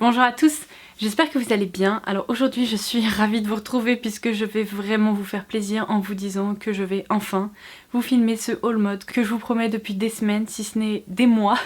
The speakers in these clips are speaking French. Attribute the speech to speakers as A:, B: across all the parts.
A: Bonjour à tous, j'espère que vous allez bien. Alors aujourd'hui je suis ravie de vous retrouver puisque je vais vraiment vous faire plaisir en vous disant que je vais enfin vous filmer ce haul mode que je vous promets depuis des semaines, si ce n'est des mois.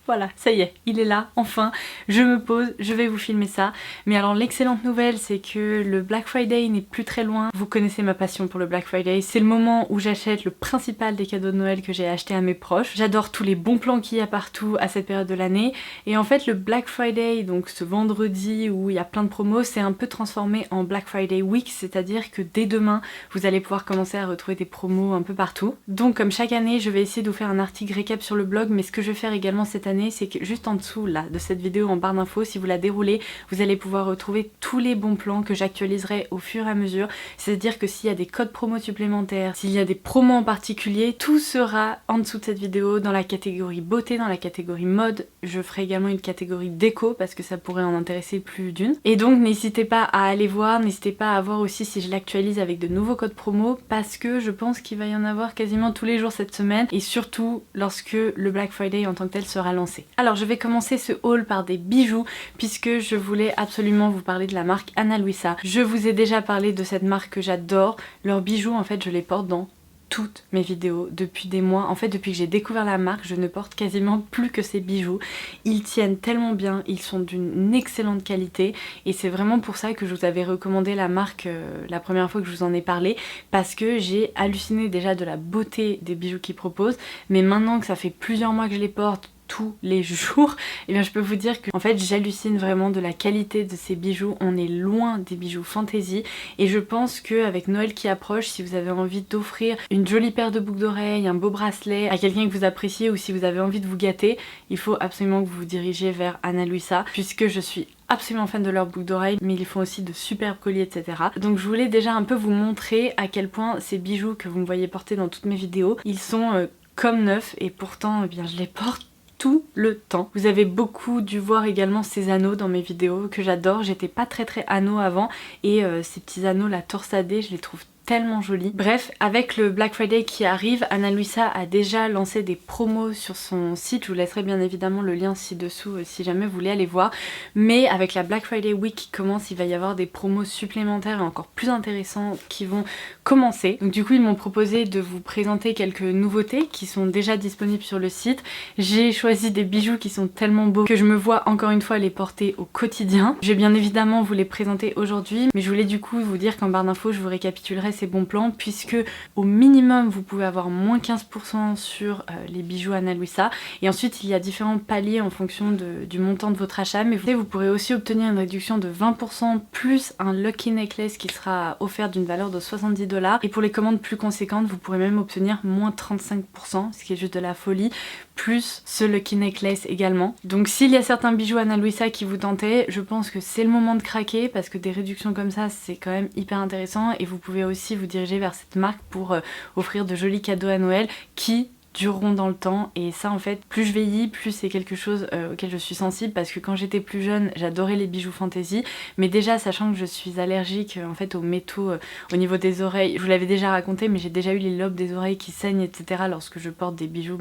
A: Voilà, ça y est, il est là, enfin, je me pose, je vais vous filmer ça. Mais alors l'excellente nouvelle, c'est que le Black Friday n'est plus très loin. Vous connaissez ma passion pour le Black Friday, c'est le moment où j'achète le principal des cadeaux de Noël que j'ai acheté à mes proches. J'adore tous les bons plans qu'il y a partout à cette période de l'année. Et en fait, le Black Friday, donc ce vendredi où il y a plein de promos, c'est un peu transformé en Black Friday Week, c'est-à-dire que dès demain, vous allez pouvoir commencer à retrouver des promos un peu partout. Donc comme chaque année, je vais essayer de vous faire un article récap sur le blog, mais ce que je vais faire également cette année, c'est que juste en dessous là de cette vidéo en barre d'infos, si vous la déroulez, vous allez pouvoir retrouver tous les bons plans que j'actualiserai au fur et à mesure. C'est-à-dire que s'il y a des codes promo supplémentaires, s'il y a des promos en particulier, tout sera en dessous de cette vidéo dans la catégorie beauté, dans la catégorie mode. Je ferai également une catégorie déco parce que ça pourrait en intéresser plus d'une. Et donc n'hésitez pas à aller voir, n'hésitez pas à voir aussi si je l'actualise avec de nouveaux codes promo parce que je pense qu'il va y en avoir quasiment tous les jours cette semaine et surtout lorsque le Black Friday en tant que tel sera lancé. Alors je vais commencer ce haul par des bijoux puisque je voulais absolument vous parler de la marque Ana Luisa. Je vous ai déjà parlé de cette marque que j'adore. Leurs bijoux en fait je les porte dans toutes mes vidéos depuis des mois. En fait depuis que j'ai découvert la marque je ne porte quasiment plus que ces bijoux. Ils tiennent tellement bien, ils sont d'une excellente qualité et c'est vraiment pour ça que je vous avais recommandé la marque la première fois que je vous en ai parlé parce que j'ai halluciné déjà de la beauté des bijoux qu'ils proposent, mais maintenant que ça fait plusieurs mois que je les porte tous les jours, et bien je peux vous dire que en fait j'hallucine vraiment de la qualité de ces bijoux. On est loin des bijoux fantaisie et je pense qu'avec Noël qui approche, si vous avez envie d'offrir une jolie paire de boucles d'oreilles, un beau bracelet à quelqu'un que vous appréciez ou si vous avez envie de vous gâter, il faut absolument que vous vous dirigez vers Ana Luisa puisque je suis absolument fan de leurs boucles d'oreilles, mais ils font aussi de superbes colliers, etc. Donc je voulais déjà un peu vous montrer à quel point ces bijoux que vous me voyez porter dans toutes mes vidéos, ils sont comme neufs et pourtant eh bien je les porte tout le temps. Vous avez beaucoup dû voir également ces anneaux dans mes vidéos que j'adore. J'étais pas très anneaux avant et ces petits anneaux la torsadés, je les trouve tellement jolis. Bref, avec le Black Friday qui arrive, Ana Luisa a déjà lancé des promos sur son site. Je vous laisserai bien évidemment le lien ci-dessous si jamais vous voulez aller voir. Mais avec la Black Friday Week qui commence, il va y avoir des promos supplémentaires et encore plus intéressants qui vont commencer. Donc du coup, ils m'ont proposé de vous présenter quelques nouveautés qui sont déjà disponibles sur le site. J'ai choisi des bijoux qui sont tellement beaux que je me vois encore une fois les porter au quotidien. Je vais bien évidemment vous les présenter aujourd'hui, mais je voulais du coup vous dire qu'en barre d'infos, je vous récapitulerai ces bons plans puisque au minimum vous pouvez avoir moins 15% sur les bijoux Ana Luisa et ensuite il y a différents paliers en fonction du montant de votre achat, mais vous pourrez aussi obtenir une réduction de 20% plus un lucky necklace qui sera offert d'une valeur de 70 $, et pour les commandes plus conséquentes vous pourrez même obtenir moins 35%, ce qui est juste de la folie, plus ce lucky necklace également. Donc s'il y a certains bijoux Ana Luisa qui vous tentaient, je pense que c'est le moment de craquer parce que des réductions comme ça c'est quand même hyper intéressant et vous pouvez aussi vous diriger vers cette marque pour offrir de jolis cadeaux à Noël qui dureront dans le temps. Et ça en fait, plus je vieillis, plus c'est quelque chose auquel je suis sensible parce que quand j'étais plus jeune j'adorais les bijoux fantaisie, mais déjà sachant que je suis allergique en fait aux métaux au niveau des oreilles, je vous l'avais déjà raconté, mais j'ai déjà eu les lobes des oreilles qui saignent, etc. lorsque je porte des bijoux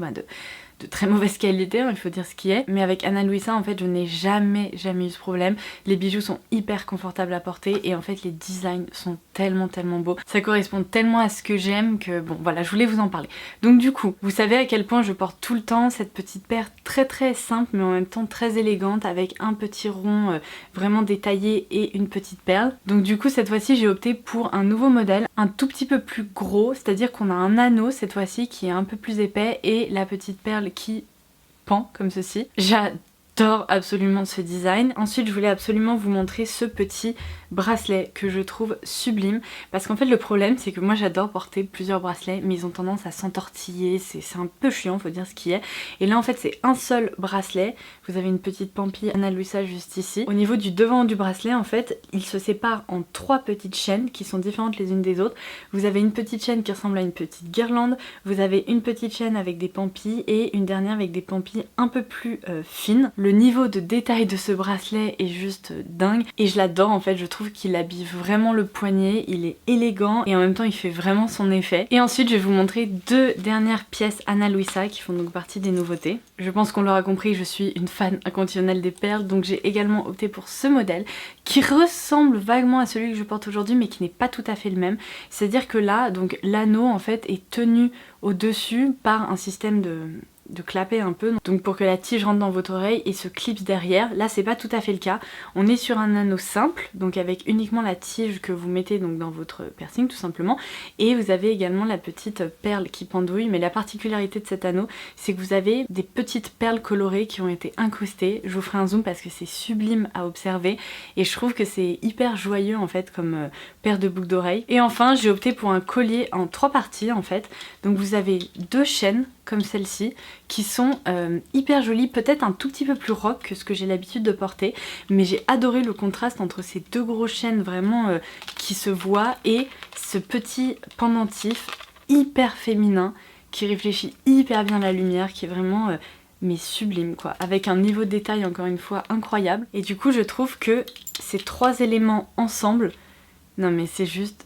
A: de très mauvaise qualité, hein, il faut dire ce qui est. Mais avec Ana Luisa en fait je n'ai jamais eu ce problème. Les bijoux sont hyper confortables à porter et en fait les designs sont tellement beaux. Ça correspond tellement à ce que j'aime que bon voilà, je voulais vous en parler. Donc du coup, vous savez à quel point je porte tout le temps cette petite paire très simple mais en même temps très élégante avec un petit rond vraiment détaillé et une petite perle. Donc du coup cette fois-ci j'ai opté pour un nouveau modèle, un tout petit peu plus gros, c'est-à-dire qu'on a un anneau cette fois-ci qui est un peu plus épais et la petite perle qui pend comme ceci. J'adore absolument ce design. Ensuite je voulais absolument vous montrer ce petit bracelet que je trouve sublime parce qu'en fait le problème c'est que moi j'adore porter plusieurs bracelets mais ils ont tendance à s'entortiller, c'est un peu chiant, faut dire ce qui est. Et là en fait c'est un seul bracelet, vous avez une petite pampille Ana Luisa juste ici. Au niveau du devant du bracelet en fait il se sépare en 3 petites chaînes qui sont différentes les unes des autres. Vous avez une petite chaîne qui ressemble à une petite guirlande, vous avez une petite chaîne avec des pampilles et une dernière avec des pampilles un peu plus fines. Le niveau de détail de ce bracelet est juste dingue et je l'adore en fait, je trouve qu'il habille vraiment le poignet, il est élégant et en même temps il fait vraiment son effet. Et ensuite je vais vous montrer deux dernières pièces Ana Luisa qui font donc partie des nouveautés. Je pense qu'on l'aura compris, je suis une fan inconditionnelle des perles, donc j'ai également opté pour ce modèle qui ressemble vaguement à celui que je porte aujourd'hui mais qui n'est pas tout à fait le même. C'est-à-dire que là, donc l'anneau en fait est tenu au-dessus par un système de clapper un peu, donc pour que la tige rentre dans votre oreille et se clipse derrière. Là c'est pas tout à fait le cas, on est sur un anneau simple, donc avec uniquement la tige que vous mettez donc dans votre piercing tout simplement, et vous avez également la petite perle qui pendouille, mais la particularité de cet anneau c'est que vous avez des petites perles colorées qui ont été incrustées. Je vous ferai un zoom parce que c'est sublime à observer et je trouve que c'est hyper joyeux en fait comme paire de boucles d'oreilles. Et enfin j'ai opté pour un collier en 3 parties en fait, donc vous avez 2 chaînes comme celle-ci qui sont hyper jolies, peut-être un tout petit peu plus rock que ce que j'ai l'habitude de porter, mais j'ai adoré le contraste entre ces deux grosses chaînes vraiment qui se voient et ce petit pendentif hyper féminin qui réfléchit hyper bien la lumière, qui est vraiment mais sublime quoi, avec un niveau de détail encore une fois incroyable. Et du coup je trouve que ces 3 éléments ensemble, non mais c'est juste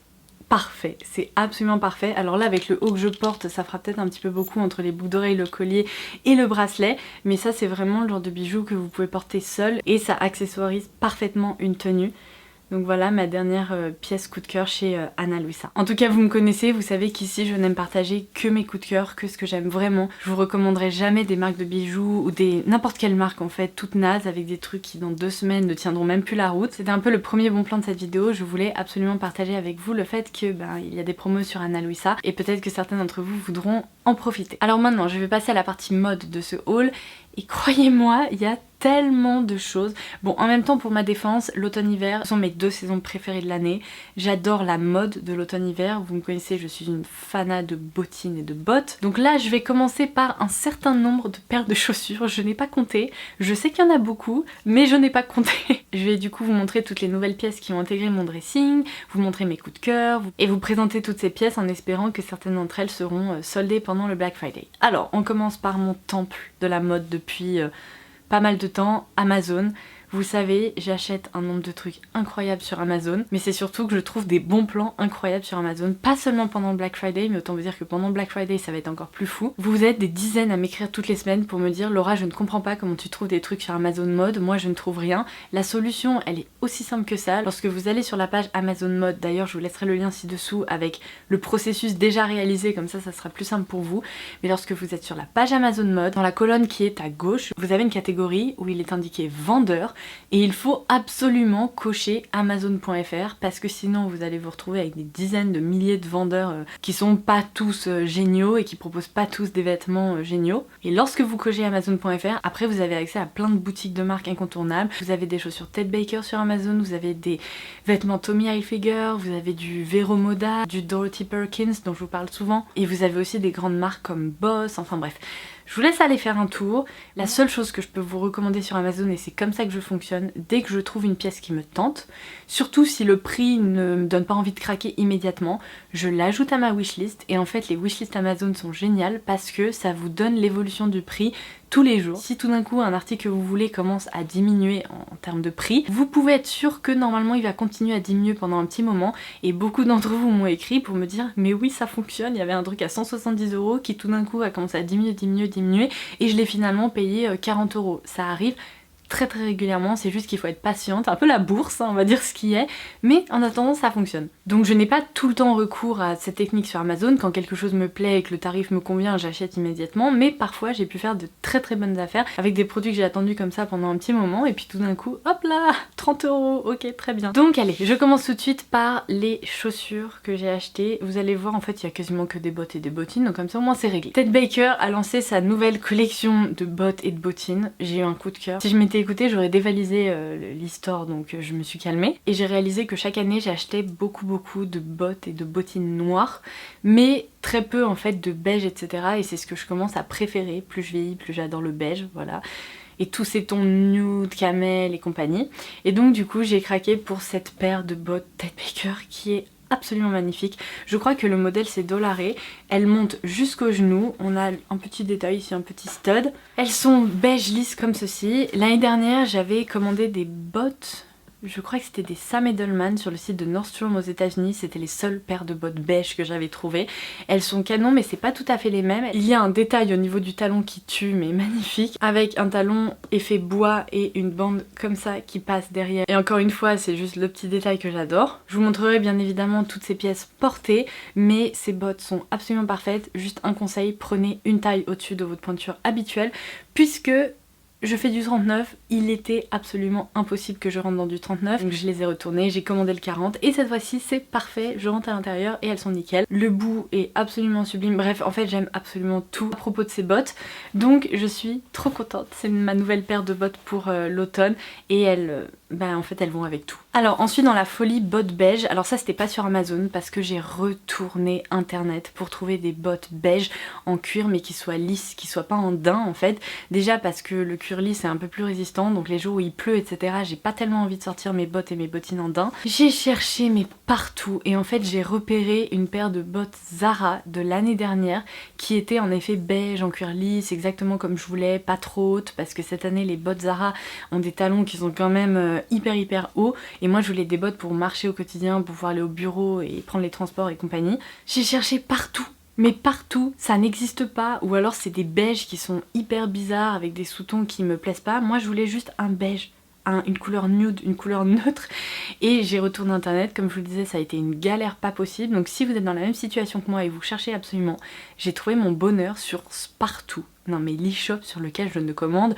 A: parfait, c'est absolument parfait. Alors là avec le haut que je porte ça fera peut-être un petit peu beaucoup entre les boucles d'oreilles, le collier et le bracelet, mais ça c'est vraiment le genre de bijou que vous pouvez porter seul et ça accessoirise parfaitement une tenue. Donc voilà ma dernière pièce coup de cœur chez Ana Luisa. En tout cas vous me connaissez, vous savez qu'ici je n'aime partager que mes coups de cœur, que ce que j'aime vraiment. Je vous recommanderai jamais des marques de bijoux ou des n'importe quelle marque en fait, toute naze avec des trucs qui dans 2 semaines ne tiendront même plus la route. C'était un peu le premier bon plan de cette vidéo, je voulais absolument partager avec vous le fait que il y a des promos sur Ana Luisa et peut-être que certains d'entre vous voudront en profiter. Alors maintenant je vais passer à la partie mode de ce haul et croyez-moi il y a tellement de choses. Bon en même temps pour ma défense, l'automne-hiver sont mes 2 saisons préférées de l'année. J'adore la mode de l'automne-hiver, vous me connaissez, je suis une fanat de bottines et de bottes. Donc là je vais commencer par un certain nombre de paires de chaussures, je n'ai pas compté, je sais qu'il y en a beaucoup mais je n'ai pas compté. Je vais du coup vous montrer toutes les nouvelles pièces qui ont intégré mon dressing, vous montrer mes coups de cœur et vous présenter toutes ces pièces en espérant que certaines d'entre elles seront soldées pendant le Black Friday. Alors on commence par mon temple de la mode depuis pas mal de temps, Amazon. Vous savez, j'achète un nombre de trucs incroyables sur Amazon, mais c'est surtout que je trouve des bons plans incroyables sur Amazon, pas seulement pendant Black Friday, mais autant vous dire que pendant Black Friday ça va être encore plus fou. Vous êtes des dizaines à m'écrire toutes les semaines pour me dire Laura je ne comprends pas comment tu trouves des trucs sur Amazon Mode, moi je ne trouve rien. La solution elle est aussi simple que ça, lorsque vous allez sur la page Amazon Mode, d'ailleurs je vous laisserai le lien ci-dessous avec le processus déjà réalisé, comme ça sera plus simple pour vous, mais lorsque vous êtes sur la page Amazon Mode, dans la colonne qui est à gauche, vous avez une catégorie où il est indiqué vendeur. Et il faut absolument cocher Amazon.fr parce que sinon vous allez vous retrouver avec des dizaines de milliers de vendeurs qui sont pas tous géniaux et qui proposent pas tous des vêtements géniaux. Et lorsque vous cochez Amazon.fr, après vous avez accès à plein de boutiques de marques incontournables. Vous avez des chaussures Ted Baker sur Amazon, vous avez des vêtements Tommy Hilfiger, vous avez du Vero Moda, du Dorothy Perkins dont je vous parle souvent. Et vous avez aussi des grandes marques comme Boss, enfin bref. Je vous laisse aller faire un tour. La seule chose que je peux vous recommander sur Amazon, et c'est comme ça que je fonctionne, dès que je trouve une pièce qui me tente, surtout si le prix ne me donne pas envie de craquer immédiatement, je l'ajoute à ma wishlist. Et en fait les wishlists Amazon sont géniales parce que ça vous donne l'évolution du prix tous les jours. Si tout d'un coup un article que vous voulez commence à diminuer en termes de prix, vous pouvez être sûr que normalement il va continuer à diminuer pendant un petit moment, et beaucoup d'entre vous m'ont écrit pour me dire mais oui ça fonctionne, il y avait un truc à 170 € qui tout d'un coup a commencé à diminuer et je l'ai finalement payé 40 €. Ça arrive très régulièrement, c'est juste qu'il faut être patiente, un peu la bourse, hein, on va dire ce qui est, mais en attendant ça fonctionne. Donc je n'ai pas tout le temps recours à cette technique sur Amazon, quand quelque chose me plaît et que le tarif me convient, j'achète immédiatement, mais parfois j'ai pu faire de très bonnes affaires avec des produits que j'ai attendus comme ça pendant un petit moment, et puis tout d'un coup, hop là, 30 €, ok très bien. Donc allez, je commence tout de suite par les chaussures que j'ai achetées. Vous allez voir en fait il y a quasiment que des bottes et des bottines, donc comme ça au moins c'est réglé. Ted Baker a lancé sa nouvelle collection de bottes et de bottines, j'ai eu un coup de cœur. Si je m'étais écouté, j'aurais dévalisé l'e-store, donc je me suis calmée. Et j'ai réalisé que chaque année j'achetais beaucoup de bottes et de bottines noires, mais très peu en fait de beige, etc. Et c'est ce que je commence à préférer. Plus je vieillis, plus j'adore le beige, voilà. Et tous ces tons nude, camel et compagnie. Et donc du coup j'ai craqué pour cette paire de bottes Ted Baker qui est absolument magnifiques. Je crois que le modèle c'est Dollaré. Elles montent jusqu'au genou. On a un petit détail ici, un petit stud. Elles sont beige lisse comme ceci. L'année dernière j'avais commandé des bottes. Je crois que c'était des Sam Edelman sur le site de Nordstrom aux États-Unis. C'était les seules paires de bottes beige que j'avais trouvées. Elles sont canon, mais c'est pas tout à fait les mêmes. Il y a un détail au niveau du talon qui tue, mais magnifique, avec un talon effet bois et une bande comme ça qui passe derrière. Et encore une fois, c'est juste le petit détail que j'adore. Je vous montrerai bien évidemment toutes ces pièces portées, mais ces bottes sont absolument parfaites. Juste un conseil, prenez une taille au-dessus de votre pointure habituelle, puisque je fais du 39, il était absolument impossible que je rentre dans du 39, donc je les ai retournés, j'ai commandé le 40 et cette fois-ci c'est parfait, je rentre à l'intérieur et elles sont nickel. Le bout est absolument sublime, bref en fait j'aime absolument tout à propos de ces bottes, donc je suis trop contente, c'est ma nouvelle paire de bottes pour l'automne et elles, en fait elles vont avec tout. Alors ensuite dans la folie bottes beige, alors ça c'était pas sur Amazon parce que j'ai retourné internet pour trouver des bottes beige en cuir mais qui soient lisses, qui soient pas en daim en fait, déjà parce que le cuir lisse est un peu plus résistant donc les jours où il pleut etc j'ai pas tellement envie de sortir mes bottes et mes bottines en daim. J'ai cherché mais partout et en fait j'ai repéré une paire de bottes Zara de l'année dernière qui était en effet beige en cuir lisse exactement comme je voulais, pas trop haute parce que cette année les bottes Zara ont des talons qui sont quand même hyper hauts et moi je voulais des bottes pour marcher au quotidien, pour pouvoir aller au bureau et prendre les transports et compagnie. J'ai cherché partout. Mais partout, ça n'existe pas, ou alors c'est des beiges qui sont hyper bizarres avec des sous-tons qui me plaisent pas. Moi je voulais juste un beige, une couleur nude, une couleur neutre et j'ai retourné internet, comme je vous le disais ça a été une galère pas possible, donc si vous êtes dans la même situation que moi et vous cherchez absolument, j'ai trouvé mon bonheur sur Spartoo, non mais l'e-shop sur lequel je ne commande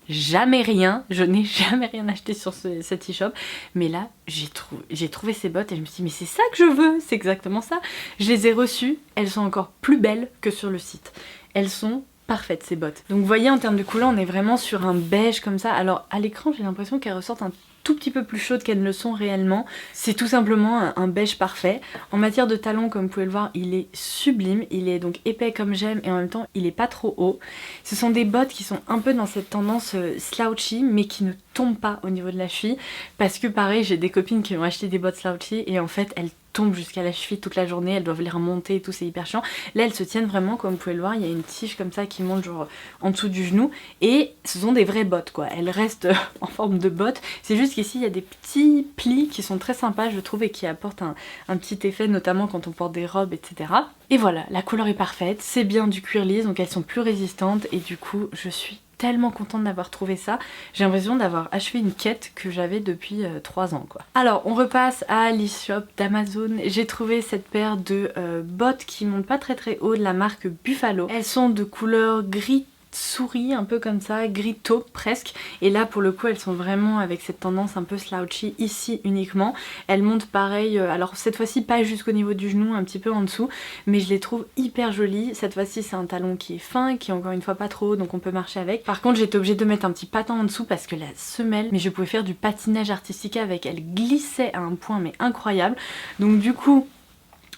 A: jamais rien, je n'ai jamais rien acheté sur cet e-shop, mais là j'ai trouvé ces bottes et je me suis dit mais c'est ça que je veux, c'est exactement ça. Je les ai reçues, elles sont encore plus belles que sur le site, elles sont parfaites ces bottes. Donc vous voyez en termes de couleur on est vraiment sur un beige comme ça, alors à l'écran j'ai l'impression qu'elles ressortent un tout petit peu plus chaudes qu'elles ne le sont réellement. C'est tout simplement un beige parfait. En matière de talon, comme vous pouvez le voir, il est sublime. Il est donc épais comme j'aime et en même temps il est pas trop haut. Ce sont des bottes qui sont un peu dans cette tendance slouchy mais qui ne tombent pas au niveau de la cheville parce que pareil j'ai des copines qui ont acheté des bottes slouchy et en fait elles tombent jusqu'à la cheville toute la journée, elles doivent les remonter et tout, c'est hyper chiant. Là elles se tiennent vraiment comme vous pouvez le voir, il y a une tige comme ça qui monte genre en dessous du genou et ce sont des vraies bottes quoi, elles restent en forme de bottes, c'est juste qu'ici il y a des petits plis qui sont très sympas je trouve et qui apportent un petit effet notamment quand on porte des robes etc. Et voilà, la couleur est parfaite, c'est bien du cuir lisse donc elles sont plus résistantes et du coup je suis tellement contente d'avoir trouvé ça. J'ai l'impression d'avoir achevé une quête que j'avais depuis 3 ans quoi. Alors on repasse à l'e-shop d'Amazon. J'ai trouvé cette paire de bottes qui montent pas très haut de la marque Buffalo. Elles sont de couleur gris souris un peu comme ça, gris taupe presque et là pour le coup elles sont vraiment avec cette tendance un peu slouchy ici uniquement. Elles montent pareil, alors cette fois-ci pas jusqu'au niveau du genou, un petit peu en dessous mais je les trouve hyper jolies. Cette fois-ci c'est un talon qui est fin, qui est encore une fois pas trop haut donc on peut marcher avec. Par contre j'étais obligée de mettre un petit patin en dessous parce que la semelle, mais je pouvais faire du patinage artistique avec, elle glissait à un point mais incroyable donc du coup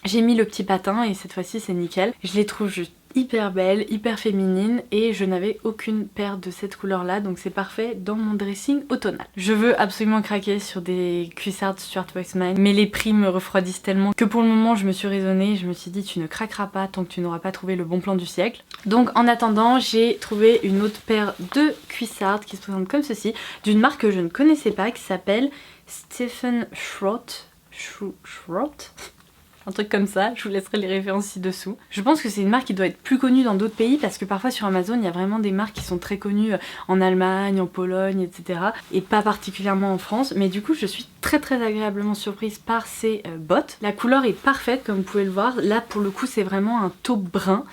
A: j'ai mis le petit patin et cette fois-ci c'est nickel. Je les trouve juste hyper belle, hyper féminine et je n'avais aucune paire de cette couleur là donc c'est parfait dans mon dressing automnal. Je veux absolument craquer sur des cuissardes Stuart Weitzman mais les prix me refroidissent tellement que pour le moment je me suis raisonnée, je me suis dit tu ne craqueras pas tant que tu n'auras pas trouvé le bon plan du siècle. Donc en attendant j'ai trouvé une autre paire de cuissardes qui se présente comme ceci d'une marque que je ne connaissais pas qui s'appelle Stephen Schroth. Un truc comme ça, je vous laisserai les références ci-dessous. Je pense que c'est une marque qui doit être plus connue dans d'autres pays parce que parfois sur Amazon il y a vraiment des marques qui sont très connues en Allemagne, en Pologne, etc. Et pas particulièrement en France. Mais du coup je suis très agréablement surprise par ces bottes. La couleur est parfaite comme vous pouvez le voir. Là pour le coup c'est vraiment un taupe brun.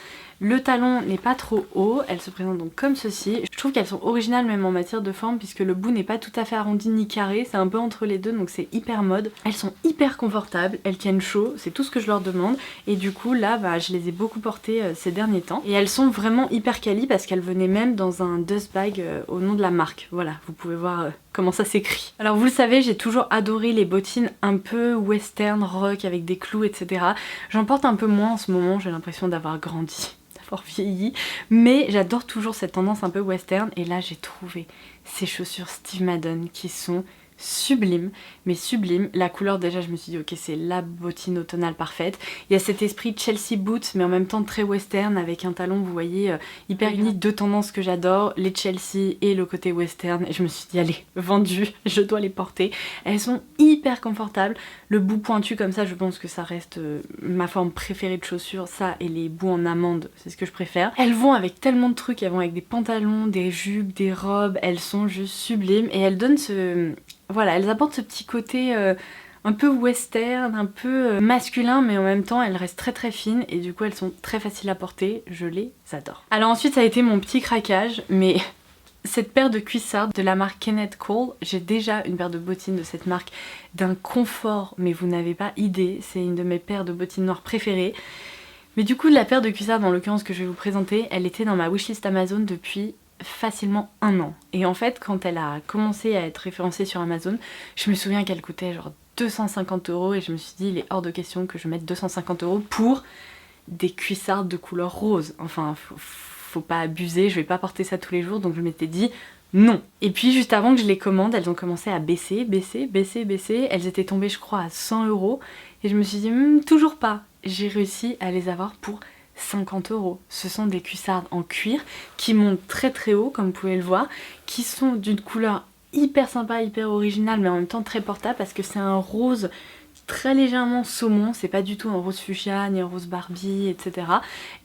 A: Le talon n'est pas trop haut, elle se présente donc comme ceci. Je trouve qu'elles sont originales même en matière de forme puisque le bout n'est pas tout à fait arrondi ni carré, c'est un peu entre les deux donc c'est hyper mode. Elles sont hyper confortables, elles tiennent chaud, c'est tout ce que je leur demande et du coup là je les ai beaucoup portées ces derniers temps. Et elles sont vraiment hyper quali parce qu'elles venaient même dans un dust bag au nom de la marque. Voilà, vous pouvez voir comment ça s'écrit. Alors vous le savez, j'ai toujours adoré les bottines un peu western, rock avec des clous etc. J'en porte un peu moins en ce moment, j'ai l'impression d'avoir grandi, vieilli, mais j'adore toujours cette tendance un peu western et là j'ai trouvé ces chaussures Steve Madden qui sont sublime, mais sublime. La couleur déjà je me suis dit ok c'est la bottine automnale parfaite. Il y a cet esprit Chelsea boots mais en même temps très western avec un talon vous voyez hyper uni, deux tendances que j'adore, les Chelsea et le côté western et je me suis dit allez vendu, je dois les porter. Elles sont hyper confortables, le bout pointu comme ça je pense que ça reste ma forme préférée de chaussures, ça et les bouts en amande c'est ce que je préfère. Elles vont avec tellement de trucs, elles vont avec des pantalons, des jupes, des robes, elles sont juste sublimes et elles donnent ce... Voilà, elles apportent ce petit côté un peu western, un peu masculin, mais en même temps elles restent très très fines et du coup elles sont très faciles à porter, je les adore. Alors ensuite ça a été mon petit craquage, mais cette paire de cuissardes de la marque Kenneth Cole, j'ai déjà une paire de bottines de cette marque d'un confort, mais vous n'avez pas idée, c'est une de mes paires de bottines noires préférées. Mais du coup la paire de cuissardes en l'occurrence que je vais vous présenter, elle était dans ma wishlist Amazon depuis facilement 1 an. Et en fait quand elle a commencé à être référencée sur Amazon, je me souviens qu'elle coûtait genre 250 € et je me suis dit il est hors de question que je mette 250 € pour des cuissardes de couleur rose. Enfin faut pas abuser, je vais pas porter ça tous les jours donc je m'étais dit non. Et puis juste avant que je les commande, elles ont commencé à baisser. Elles étaient tombées je crois à 100 € et je me suis dit toujours pas. J'ai réussi à les avoir pour 50 €. Ce sont des cuissardes en cuir qui montent très très haut comme vous pouvez le voir, qui sont d'une couleur hyper sympa, hyper originale mais en même temps très portable parce que c'est un rose très légèrement saumon, c'est pas du tout un rose fuchsia ni un rose Barbie etc.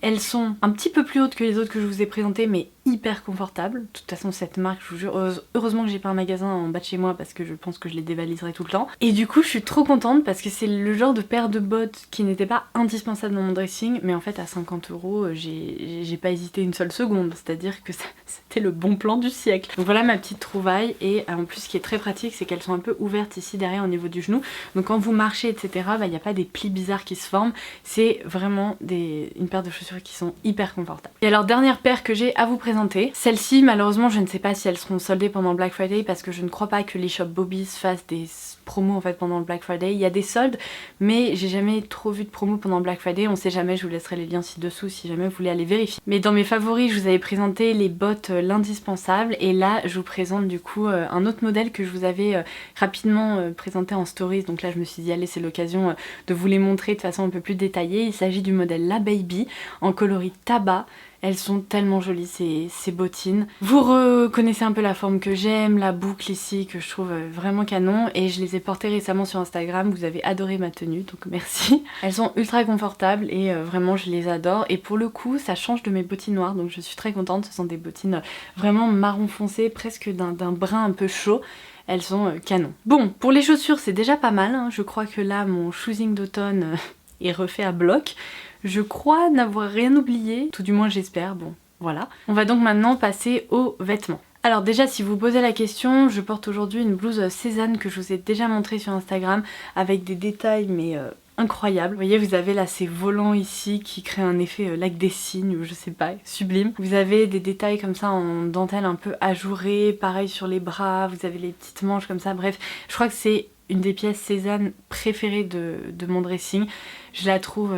A: Elles sont un petit peu plus hautes que les autres que je vous ai présentées mais hyper confortables. De toute façon cette marque je vous jure, heureusement que j'ai pas un magasin en bas de chez moi parce que je pense que je les dévaliserai tout le temps. Et du coup je suis trop contente parce que c'est le genre de paire de bottes qui n'était pas indispensable dans mon dressing mais en fait à 50 € j'ai pas hésité une seule seconde, c'est à dire que c'était le bon plan du siècle. Donc voilà ma petite trouvaille et en plus ce qui est très pratique c'est qu'elles sont un peu ouvertes ici derrière au niveau du genou donc quand vous marchez etc il n'y a pas des plis bizarres qui se forment, c'est vraiment une paire de chaussures qui sont hyper confortables. Et alors dernière paire que j'ai à vous présenter, celle-ci malheureusement je ne sais pas si elles seront soldées pendant Black Friday parce que je ne crois pas que l'eShop Bobby's fasse des promos en fait pendant le Black Friday. Il y a des soldes mais j'ai jamais trop vu de promos pendant Black Friday, on sait jamais, je vous laisserai les liens ci-dessous si jamais vous voulez aller vérifier. Mais dans mes favoris je vous avais présenté les bottes l'indispensable et là je vous présente du coup un autre modèle que je vous avais rapidement présenté en stories, donc là je me suis dit allez c'est l'occasion de vous les montrer de façon un peu plus détaillée. Il s'agit du modèle La Baby en coloris tabac. Elles sont tellement jolies ces bottines. Vous reconnaissez un peu la forme que j'aime, la boucle ici que je trouve vraiment canon et je les ai portées récemment sur Instagram, vous avez adoré ma tenue donc merci. Elles sont ultra confortables et vraiment je les adore et pour le coup ça change de mes bottines noires donc je suis très contente, ce sont des bottines vraiment marron foncé, presque d'un brun un peu chaud. Elles sont canon. Bon, pour les chaussures c'est déjà pas mal, hein. Je crois que là mon choosing d'automne est refait à bloc. Je crois n'avoir rien oublié, tout du moins j'espère, bon voilà. On va donc maintenant passer aux vêtements. Alors déjà si vous vous posez la question, je porte aujourd'hui une blouse Cézanne que je vous ai déjà montrée sur Instagram avec des détails mais incroyables. Vous voyez vous avez là ces volants ici qui créent un effet lac des cygnes ou je sais pas, sublime. Vous avez des détails comme ça en dentelle un peu ajourée, pareil sur les bras, vous avez les petites manches comme ça, bref je crois que c'est une des pièces Cézanne préférées de mon dressing. Je la trouve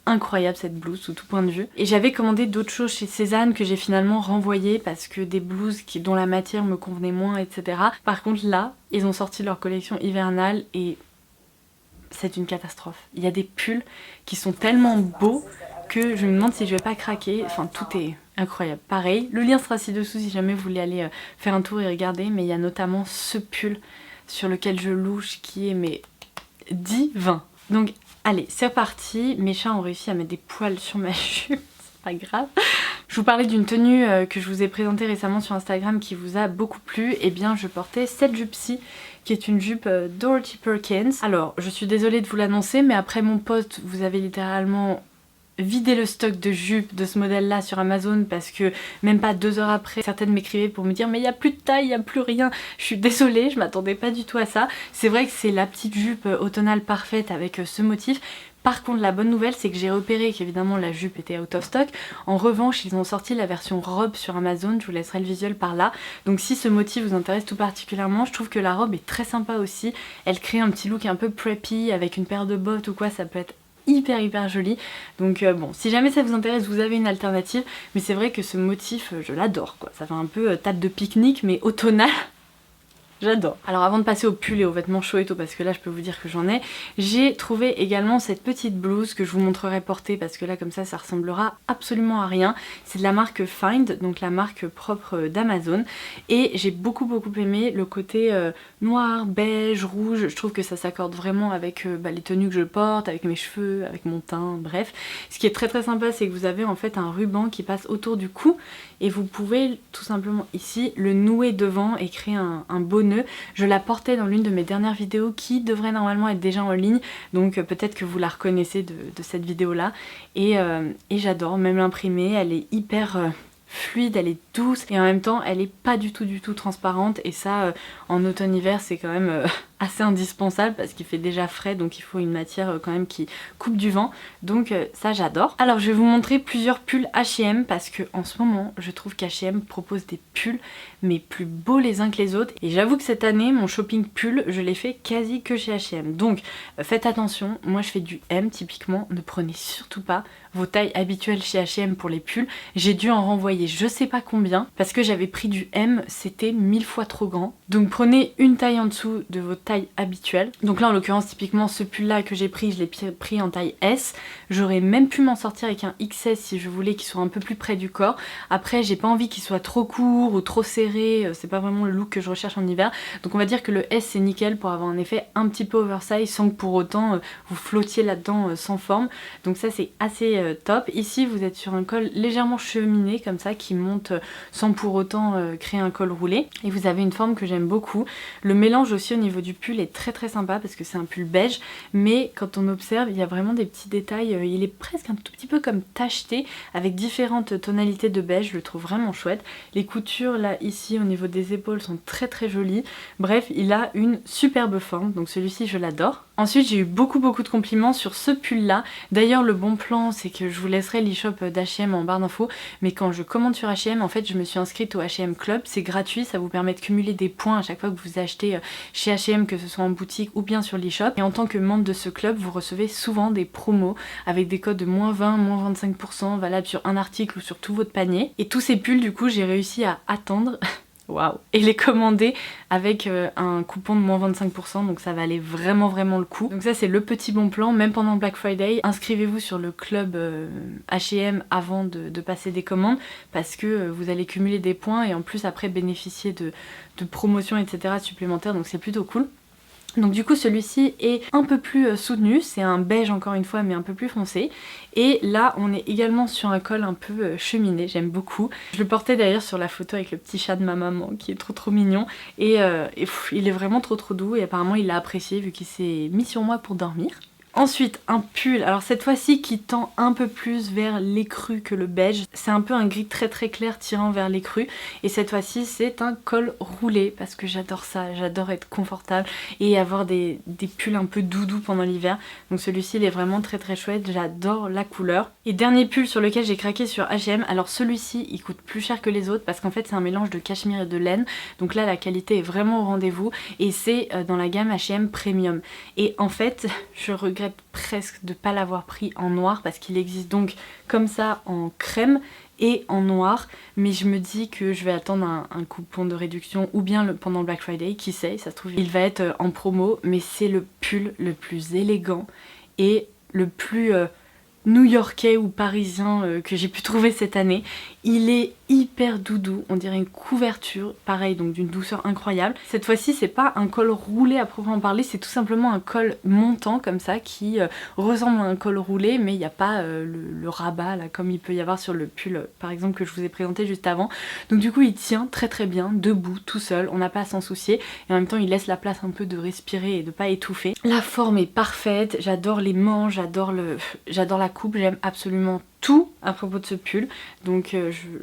A: incroyable cette blouse sous tout point de vue. Et j'avais commandé d'autres choses chez Cézanne que j'ai finalement renvoyées parce que des blouses dont la matière me convenait moins etc. Par contre là, ils ont sorti leur collection hivernale et c'est une catastrophe. Il y a des pulls qui sont tellement beaux que je me demande si je vais pas craquer. Enfin tout est incroyable. Pareil, le lien sera ci-dessous si jamais vous voulez aller faire un tour et regarder, mais il y a notamment ce pull sur lequel je louche qui est mais divin. Donc allez, c'est reparti. Mes chats ont réussi à mettre des poils sur ma jupe, c'est pas grave. Je vous parlais d'une tenue que je vous ai présentée récemment sur Instagram qui vous a beaucoup plu. Et bien je portais cette jupe-ci qui est une jupe Dorothy Perkins. Alors je suis désolée de vous l'annoncer mais après mon post vous avez littéralement vidé le stock de jupes de ce modèle là sur Amazon parce que même pas 2 heures après certaines m'écrivaient pour me dire mais il n'y a plus de taille, il n'y a plus rien. Je suis désolée, je m'attendais pas du tout à ça. C'est vrai que c'est la petite jupe automnale parfaite avec ce motif. Par contre la bonne nouvelle c'est que j'ai repéré qu'évidemment la jupe était out of stock. En revanche ils ont sorti la version robe sur Amazon, je vous laisserai le visuel par là. Donc si ce motif vous intéresse tout particulièrement, je trouve que la robe est très sympa aussi. Elle crée un petit look un peu preppy avec une paire de bottes ou quoi, ça peut être hyper joli. Donc bon, si jamais ça vous intéresse vous avez une alternative. Mais c'est vrai que ce motif je l'adore quoi, ça fait un peu table de pique-nique mais automnale. J'adore. Alors avant de passer aux pulls et aux vêtements chauds et tout, parce que là je peux vous dire que j'en ai, j'ai trouvé également cette petite blouse que je vous montrerai porter parce que là comme ça ressemblera absolument à rien. C'est de la marque Find, donc la marque propre d'Amazon, et j'ai beaucoup aimé le côté noir, beige, rouge. Je trouve que ça s'accorde vraiment avec les tenues que je porte, avec mes cheveux, avec mon teint, bref. Ce qui est très sympa, c'est que vous avez en fait un ruban qui passe autour du cou et vous pouvez tout simplement ici le nouer devant et créer un beau nœud. Je la portais dans l'une de mes dernières vidéos qui devrait normalement être déjà en ligne, donc peut-être que vous la reconnaissez de cette vidéo là, et j'adore, même l'imprimée, elle est hyper fluide, elle est douce et en même temps elle est pas du tout transparente, et ça en automne-hiver c'est quand même assez indispensable parce qu'il fait déjà frais, donc il faut une matière quand même qui coupe du vent, donc ça j'adore. Alors je vais vous montrer plusieurs pulls H&M parce que en ce moment je trouve qu'H&M propose des pulls mais plus beaux les uns que les autres, et j'avoue que cette année mon shopping pull je l'ai fait quasi que chez H&M, donc faites attention, moi je fais du M typiquement, ne prenez surtout pas vos tailles habituelles chez H&M pour les pulls. J'ai dû en renvoyer je sais pas combien parce que j'avais pris du M, c'était 1000 fois trop grand, donc prenez une taille en dessous de votre taille habituelle. Donc là en l'occurrence typiquement ce pull là que j'ai pris, je l'ai pris en taille S, j'aurais même pu m'en sortir avec un XS si je voulais qu'il soit un peu plus près du corps. Après j'ai pas envie qu'il soit trop court ou trop serré, c'est pas vraiment le look que je recherche en hiver, donc on va dire que le S c'est nickel pour avoir un effet un petit peu oversize sans que pour autant vous flottiez là-dedans sans forme, donc ça c'est assez top. Ici vous êtes sur un col légèrement cheminé comme ça qui monte sans pour autant créer un col roulé, et vous avez une forme que j'aime beaucoup. Le mélange aussi au niveau du pull est très sympa parce que c'est un pull beige, mais quand on observe il y a vraiment des petits détails, il est presque un tout petit peu comme tacheté avec différentes tonalités de beige, je le trouve vraiment chouette. Les coutures là ici au niveau des épaules sont très jolies, bref il a une superbe forme, donc celui-ci je l'adore. Ensuite j'ai eu beaucoup de compliments sur ce pull là, d'ailleurs le bon plan c'est que je vous laisserai l'e-shop d'H&M en barre d'infos, mais quand je commande sur H&M en fait je me suis inscrite au H&M Club, c'est gratuit, ça vous permet de cumuler des points à chaque fois que vous achetez chez H&M, que ce soit en boutique ou bien sur l'e-shop, et en tant que membre de ce club vous recevez souvent des promos avec des codes de -20, -25% valables sur un article ou sur tout votre panier, et tous ces pulls du coup j'ai réussi à attendre waouh, et les commander avec un coupon de -25%, donc ça valait vraiment le coup. Donc ça c'est le petit bon plan, même pendant Black Friday, inscrivez-vous sur le club H&M avant de passer des commandes parce que vous allez cumuler des points et en plus après bénéficier de promotions etc supplémentaires, donc c'est plutôt cool. Donc du coup celui-ci est un peu plus soutenu, c'est un beige encore une fois mais un peu plus foncé, et là on est également sur un col un peu cheminé, j'aime beaucoup. Je le portais d'ailleurs sur la photo avec le petit chat de ma maman qui est trop mignon, et il est vraiment trop doux, et apparemment il l'a apprécié vu qu'il s'est mis sur moi pour dormir. Ensuite un pull, alors cette fois-ci qui tend un peu plus vers l'écru que le beige, c'est un peu un gris très clair tirant vers l'écru, et cette fois-ci c'est un col roulé parce que j'adore ça, j'adore être confortable et avoir des pulls un peu doudou pendant l'hiver, donc celui-ci il est vraiment très chouette, j'adore la couleur. Et dernier pull sur lequel j'ai craqué sur H&M, alors celui-ci il coûte plus cher que les autres parce qu'en fait c'est un mélange de cachemire et de laine, donc là la qualité est vraiment au rendez-vous, et c'est dans la gamme H&M Premium, et en fait je regrette presque de ne pas l'avoir pris en noir parce qu'il existe donc comme ça en crème et en noir, mais je me dis que je vais attendre un coupon de réduction ou bien pendant Black Friday, qui sait, ça se trouve il va être en promo, mais c'est le pull le plus élégant et le plus new-yorkais ou parisien que j'ai pu trouver cette année. Il est hyper doudou, on dirait une couverture, pareil, donc d'une douceur incroyable. Cette fois-ci c'est pas un col roulé à proprement parler, c'est tout simplement un col montant comme ça qui ressemble à un col roulé, mais il n'y a pas le rabat là comme il peut y avoir sur le pull par exemple que je vous ai présenté juste avant. Donc du coup il tient très bien debout tout seul, on n'a pas à s'en soucier, et en même temps il laisse la place un peu de respirer et de pas étouffer. La forme est parfaite, j'adore les manches, j'adore la coupe, j'aime absolument tout à propos de ce pull, donc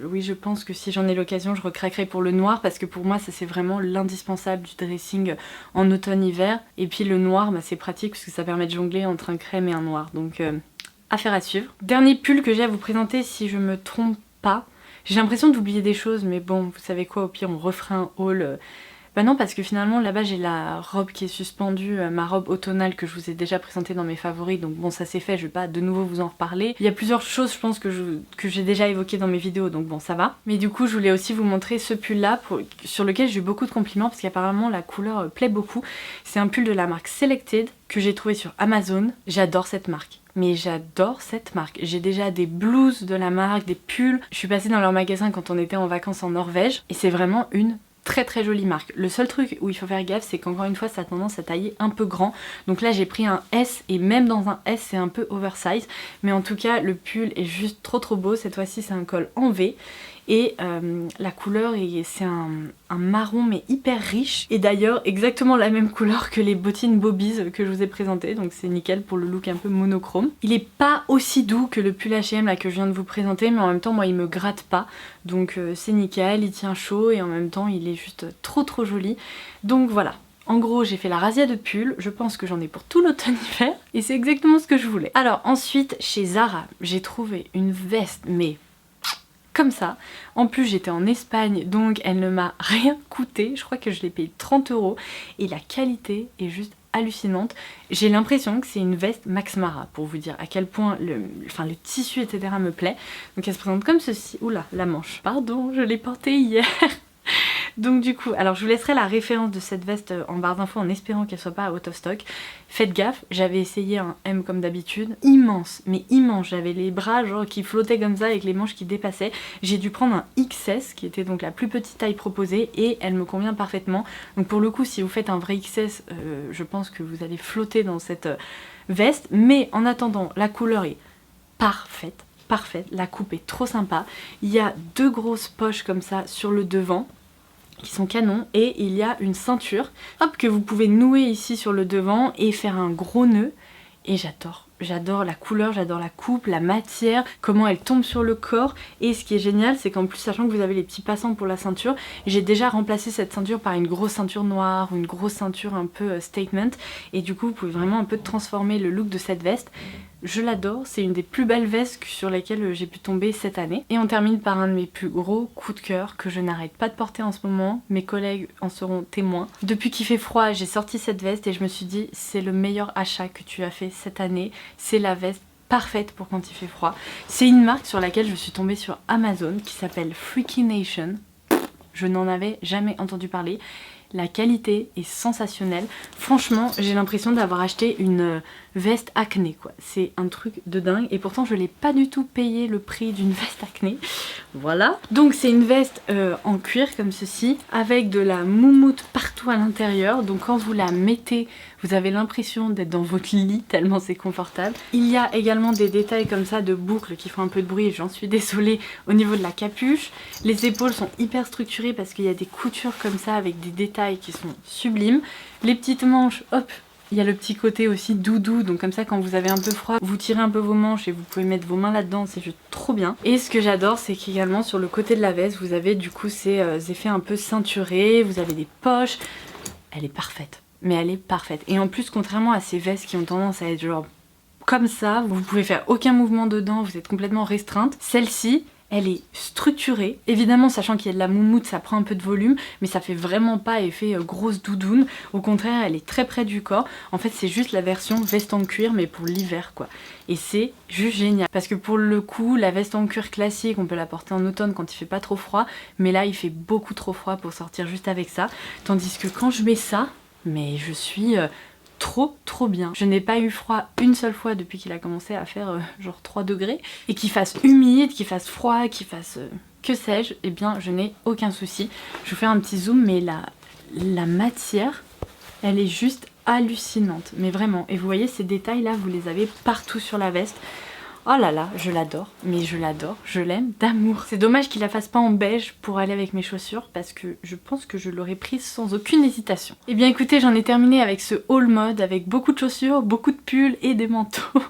A: oui je pense que si j'en ai l'occasion je recraquerai pour le noir parce que pour moi ça c'est vraiment l'indispensable du dressing en automne-hiver, et puis le noir c'est pratique parce que ça permet de jongler entre un crème et un noir, donc affaire à suivre. Dernier pull que j'ai à vous présenter si je me trompe pas, j'ai l'impression d'oublier des choses mais bon vous savez quoi, au pire on refera un haul Bah non, parce que finalement là-bas j'ai la robe qui est suspendue, ma robe automnale que je vous ai déjà présentée dans mes favoris, donc bon ça c'est fait, je vais pas de nouveau vous en reparler. Il y a plusieurs choses je pense que j'ai déjà évoquées dans mes vidéos, donc bon ça va. Mais du coup je voulais aussi vous montrer ce pull là sur lequel j'ai eu beaucoup de compliments parce qu'apparemment la couleur plaît beaucoup. C'est un pull de la marque Selected que j'ai trouvé sur Amazon. J'adore cette marque. Mais j'adore cette marque. J'ai déjà des blouses de la marque, des pulls. Je suis passée dans leur magasin quand on était en vacances en Norvège et c'est vraiment une très jolie marque. Le seul truc où il faut faire gaffe, c'est qu'encore une fois ça a tendance à tailler un peu grand. Donc là j'ai pris un S et même dans un S c'est un peu oversize. Mais en tout cas le pull est juste trop beau. Cette fois-ci c'est un col en V. Et la couleur c'est un marron mais hyper riche. Et d'ailleurs exactement la même couleur que les bottines Bobbies que je vous ai présentées. Donc c'est nickel pour le look un peu monochrome. Il est pas aussi doux que le pull H&M là que je viens de vous présenter. Mais en même temps moi il me gratte pas. Donc c'est nickel, il tient chaud et en même temps il est juste trop joli. Donc voilà. En gros j'ai fait la razzia de pull, je pense que j'en ai pour tout l'automne-hiver et c'est exactement ce que je voulais. Alors ensuite chez Zara j'ai trouvé une veste mais comme ça. En plus j'étais en Espagne donc elle ne m'a rien coûté, je crois que je l'ai payé 30 € et la qualité est juste hallucinante. J'ai l'impression que c'est une veste Max Mara pour vous dire à quel point le tissu etc me plaît. Donc elle se présente comme ceci. Oula la manche, pardon je l'ai portée hier. Donc du coup, alors je vous laisserai la référence de cette veste en barre d'infos en espérant qu'elle soit pas out of stock. Faites gaffe, j'avais essayé un M comme d'habitude, immense, mais immense, j'avais les bras genre qui flottaient comme ça avec les manches qui dépassaient. J'ai dû prendre un XS qui était donc la plus petite taille proposée et elle me convient parfaitement. Donc pour le coup si vous faites un vrai XS, je pense que vous allez flotter dans cette veste. Mais en attendant, la couleur est parfaite, la coupe est trop sympa. Il y a deux grosses poches comme ça sur le devant qui sont canons et il y a une ceinture hop que vous pouvez nouer ici sur le devant et faire un gros nœud et j'adore la couleur, j'adore la coupe, la matière, comment elle tombe sur le corps. Et ce qui est génial c'est qu'en plus sachant que vous avez les petits passants pour la ceinture, j'ai déjà remplacé cette ceinture par une grosse ceinture noire ou une grosse ceinture un peu statement et du coup vous pouvez vraiment un peu transformer le look de cette veste. Je l'adore, c'est une des plus belles vestes sur lesquelles j'ai pu tomber cette année. Et on termine par un de mes plus gros coups de cœur que je n'arrête pas de porter en ce moment. Mes collègues en seront témoins. Depuis qu'il fait froid, j'ai sorti cette veste et je me suis dit c'est le meilleur achat que tu as fait cette année. C'est la veste parfaite pour quand il fait froid. C'est une marque sur laquelle je suis tombée sur Amazon qui s'appelle Freaky Nation. Je n'en avais jamais entendu parler. La qualité est sensationnelle. Franchement, j'ai l'impression d'avoir acheté une veste Acné quoi. C'est un truc de dingue et pourtant je l'ai pas du tout payé le prix d'une veste Acné. Voilà. Donc c'est une veste en cuir comme ceci avec de la moumoute partout à l'intérieur. Donc quand vous la mettez, vous avez l'impression d'être dans votre lit tellement c'est confortable. Il y a également des détails comme ça de boucles qui font un peu de bruit, j'en suis désolée, au niveau de la capuche. Les épaules sont hyper structurées parce qu'il y a des coutures comme ça avec des détails qui sont sublimes. Les petites manches, hop, il y a le petit côté aussi doudou, donc comme ça quand vous avez un peu froid, vous tirez un peu vos manches et vous pouvez mettre vos mains là-dedans, c'est juste trop bien. Et ce que j'adore, c'est qu'également sur le côté de la veste, vous avez du coup ces effets un peu ceinturés, vous avez des poches. Elle est parfaite, mais elle est parfaite. Et en plus, contrairement à ces vestes qui ont tendance à être genre comme ça, vous pouvez faire aucun mouvement dedans, vous êtes complètement restreinte. Celle-ci, elle est structurée, évidemment sachant qu'il y a de la moumoute ça prend un peu de volume mais ça fait vraiment pas effet grosse doudoune, au contraire elle est très près du corps. En fait c'est juste la version veste en cuir mais pour l'hiver quoi, et c'est juste génial parce que pour le coup la veste en cuir classique on peut la porter en automne quand il fait pas trop froid, mais là il fait beaucoup trop froid pour sortir juste avec ça, tandis que quand je mets ça, mais je suis trop bien. Je n'ai pas eu froid une seule fois depuis qu'il a commencé à faire genre 3 degrés. Et qu'il fasse humide, qu'il fasse froid, qu'il fasse que sais-je, eh bien je n'ai aucun souci. Je vous fais un petit zoom mais la matière, elle est juste hallucinante. Mais vraiment, et vous voyez ces détails là, vous les avez partout sur la veste. Oh là là, je l'adore, mais je l'adore, je l'aime d'amour. C'est dommage qu'il la fasse pas en beige pour aller avec mes chaussures parce que je pense que je l'aurais prise sans aucune hésitation. Et bien écoutez, j'en ai terminé avec ce haul mode avec beaucoup de chaussures, beaucoup de pulls et des manteaux.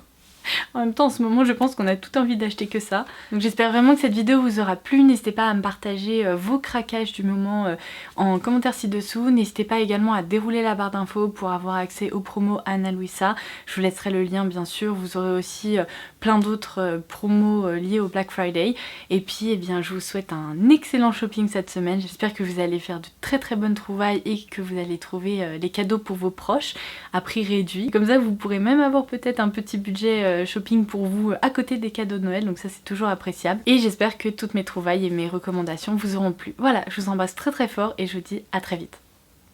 A: En même temps en ce moment je pense qu'on a tout envie d'acheter que ça. Donc j'espère vraiment que cette vidéo vous aura plu. N'hésitez pas à me partager vos craquages du moment en commentaire ci-dessous. N'hésitez pas également à dérouler la barre d'infos pour avoir accès aux promos Ana Luisa. Je vous laisserai le lien bien sûr. Vous aurez aussi plein d'autres promos liés au Black Friday. Et puis eh bien je vous souhaite un excellent shopping cette semaine. J'espère que vous allez faire de très bonnes trouvailles et que vous allez trouver les cadeaux pour vos proches à prix réduit. Comme ça vous pourrez même avoir peut-être un petit budget shopping pour vous à côté des cadeaux de Noël, donc ça c'est toujours appréciable. Et j'espère que toutes mes trouvailles et mes recommandations vous auront plu. Voilà, je vous embrasse très fort et je vous dis à très vite.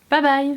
A: Bye bye!